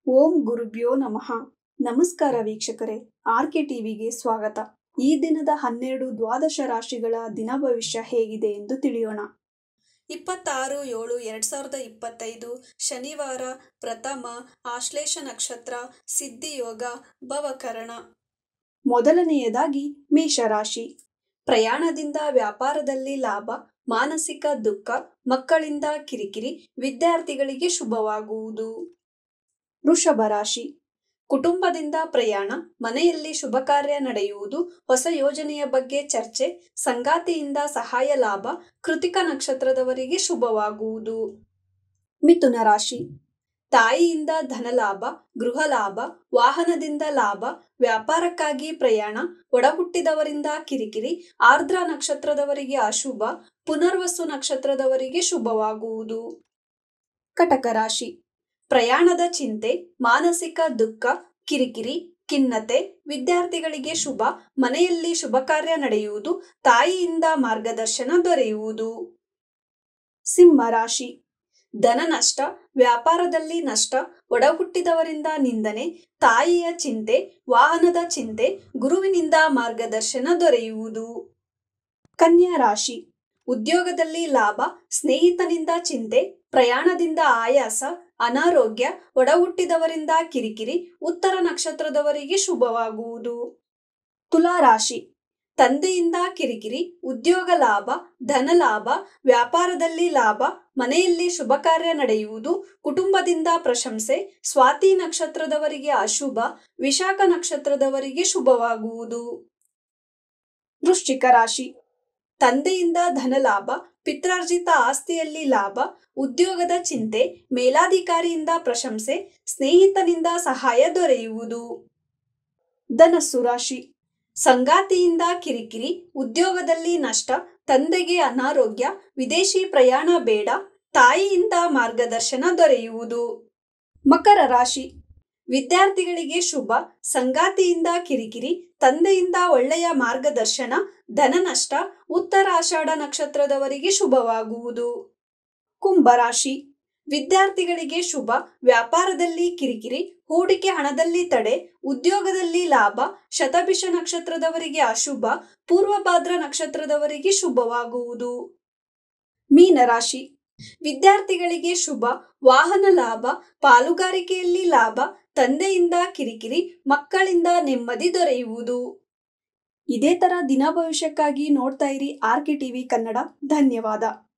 ಓಂ ಗುರುಭ್ಯೋ ನಮಃ. ನಮಸ್ಕಾರ ವೀಕ್ಷಕರೇ, ಆರ್ಕೆ ಟಿವಿಗೆ ಸ್ವಾಗತ. ಈ ದಿನದ 12 ದ್ವಾದಶ ರಾಶಿಗಳ ದಿನ ಭವಿಷ್ಯ ಹೇಗಿದೆ ಎಂದು ತಿಳಿಯೋಣ. 26/7/2025 ಶನಿವಾರ, ಪ್ರಥಮ ಆಶ್ಲೇಷ ನಕ್ಷತ್ರ, ಸಿದ್ಧಿಯೋಗ, ಭವಕರಣ. ಮೊದಲನೆಯದಾಗಿ ಮೇಷರಾಶಿ. ಪ್ರಯಾಣದಿಂದ ವ್ಯಾಪಾರದಲ್ಲಿ ಲಾಭ, ಮಾನಸಿಕ ದುಃಖ, ಮಕ್ಕಳಿಂದ ಕಿರಿಕಿರಿ, ವಿದ್ಯಾರ್ಥಿಗಳಿಗೆ ಶುಭವಾಗುವುದು. ವೃಷಭ ರಾಶಿ. ಕುಟುಂಬದಿಂದ ಪ್ರಯಾಣ, ಮನೆಯಲ್ಲಿ ಶುಭ ಕಾರ್ಯ ನಡೆಯುವುದು, ಹೊಸ ಯೋಜನೆಯ ಬಗ್ಗೆ ಚರ್ಚೆ, ಸಂಗಾತಿಯಿಂದ ಸಹಾಯ ಲಾಭ, ಕೃತಿಕ ನಕ್ಷತ್ರದವರಿಗೆ ಶುಭವಾಗುವುದು. ಮಿಥುನ ರಾಶಿ. ತಾಯಿಯಿಂದ ಧನಲಾಭ, ಗೃಹ ಲಾಭ, ವಾಹನದಿಂದ ಲಾಭ, ವ್ಯಾಪಾರಕ್ಕಾಗಿ ಪ್ರಯಾಣ, ಒಡಹುಟ್ಟಿದವರಿಂದ ಕಿರಿಕಿರಿ, ಆರ್ದ್ರ ನಕ್ಷತ್ರದವರಿಗೆ ಅಶುಭ, ಪುನರ್ವಸು ನಕ್ಷತ್ರದವರಿಗೆ ಶುಭವಾಗುವುದು. ಕಟಕ ರಾಶಿ. ಪ್ರಯಾಣದ ಚಿಂತೆ, ಮಾನಸಿಕ ದುಃಖ, ಕಿರಿಕಿರಿ, ಖಿನ್ನತೆ, ವಿದ್ಯಾರ್ಥಿಗಳಿಗೆ ಶುಭ, ಮನೆಯಲ್ಲಿ ಶುಭ ಕಾರ್ಯ ನಡೆಯುವುದು, ತಾಯಿಯಿಂದ ಮಾರ್ಗದರ್ಶನ ದೊರೆಯುವುದು. ಸಿಂಹ ರಾಶಿ. ಧನ ನಷ್ಟ, ವ್ಯಾಪಾರದಲ್ಲಿ ನಷ್ಟ, ಒಡಹುಟ್ಟಿದವರಿಂದ ನಿಂದನೆ, ತಾಯಿಯ ಚಿಂತೆ, ವಾಹನದ ಚಿಂತೆ, ಗುರುವಿನಿಂದ ಮಾರ್ಗದರ್ಶನ ದೊರೆಯುವುದು. ಕನ್ಯಾ ರಾಶಿ. ಉದ್ಯೋಗದಲ್ಲಿ ಲಾಭ, ಸ್ನೇಹಿತನಿಂದ ಚಿಂತೆ, ಪ್ರಯಾಣದಿಂದ ಆಯಾಸ, ಅನಾರೋಗ್ಯ, ಒಡಹುಟ್ಟಿದವರಿಂದ ಕಿರಿಕಿರಿ, ಉತ್ತರ ನಕ್ಷತ್ರದವರಿಗೆ ಶುಭವಾಗುವುದು. ತುಲಾ ರಾಶಿ. ತಂದೆಯಿಂದ ಕಿರಿಕಿರಿ, ಉದ್ಯೋಗ ಲಾಭ, ಧನ ಲಾಭ, ವ್ಯಾಪಾರದಲ್ಲಿ ಲಾಭ, ಮನೆಯಲ್ಲಿ ಶುಭ ಕಾರ್ಯ ನಡೆಯುವುದು, ಕುಟುಂಬದಿಂದ ಪ್ರಶಂಸೆ, ಸ್ವಾತಿ ನಕ್ಷತ್ರದವರಿಗೆ ಅಶುಭ, ವಿಶಾಖ ನಕ್ಷತ್ರದವರಿಗೆ ಶುಭವಾಗುವುದು. ವೃಶ್ಚಿಕ ರಾಶಿ. ತಂದೆಯಿಂದ ಧನಲಾಭ, ಪಿತ್ರಾರ್ಜಿತ ಆಸ್ತಿಯಲ್ಲಿ ಲಾಭ, ಉದ್ಯೋಗದ ಚಿಂತೆ, ಮೇಲಾಧಿಕಾರಿಯಿಂದ ಪ್ರಶಂಸೆ, ಸ್ನೇಹಿತನಿಂದ ಸಹಾಯ ದೊರೆಯುವುದು. ಧನಸ್ಸು ರಾಶಿ. ಸಂಗಾತಿಯಿಂದ ಕಿರಿಕಿರಿ, ಉದ್ಯೋಗದಲ್ಲಿ ನಷ್ಟ, ತಂದೆಗೆ ಅನಾರೋಗ್ಯ, ವಿದೇಶಿ ಪ್ರಯಾಣ ಬೇಡ, ತಾಯಿಯಿಂದ ಮಾರ್ಗದರ್ಶನ ದೊರೆಯುವುದು. ಮಕರ ರಾಶಿ. ವಿದ್ಯಾರ್ಥಿಗಳಿಗೆ ಶುಭ, ಸಂಗಾತಿಯಿಂದ ಕಿರಿಕಿರಿ, ತಂದೆಯಿಂದ ಒಳ್ಳೆಯ ಮಾರ್ಗದರ್ಶನ, ಧನ ನಷ್ಟ, ಉತ್ತರಾಷಾಢ ನಕ್ಷತ್ರದವರಿಗೆ ಶುಭವಾಗುವುದು. ಕುಂಭರಾಶಿ. ವಿದ್ಯಾರ್ಥಿಗಳಿಗೆ ಶುಭ, ವ್ಯಾಪಾರದಲ್ಲಿ ಕಿರಿಕಿರಿ, ಹೂಡಿಕೆ ಹಣದಲ್ಲಿ ತಡೆ, ಉದ್ಯೋಗದಲ್ಲಿ ಲಾಭ, ಶತಭಿಷ ನಕ್ಷತ್ರದವರಿಗೆ ಅಶುಭ, ಪೂರ್ವಭಾದ್ರ ನಕ್ಷತ್ರದವರಿಗೆ ಶುಭವಾಗುವುದು. ಮೀನರಾಶಿ. ವಿದ್ಯಾರ್ಥಿಗಳಿಗೆ ಶುಭ, ವಾಹನ ಲಾಭ, ಪಾಲುಗಾರಿಕೆಯಲ್ಲಿ ಲಾಭ, ತಂದೆಯಿಂದ ಕಿರಿಕಿರಿ, ಮಕ್ಕಳಿಂದ ನೆಮ್ಮದಿ ದೊರೆಯುವುದು. ಇದೇ ತರ ದಿನ ಭವಿಷ್ಯಕ್ಕಾಗಿ ನೋಡ್ತಾ ಇರಿ ಆರ್ಕೆ ಟಿವಿ ಕನ್ನಡ. ಧನ್ಯವಾದ.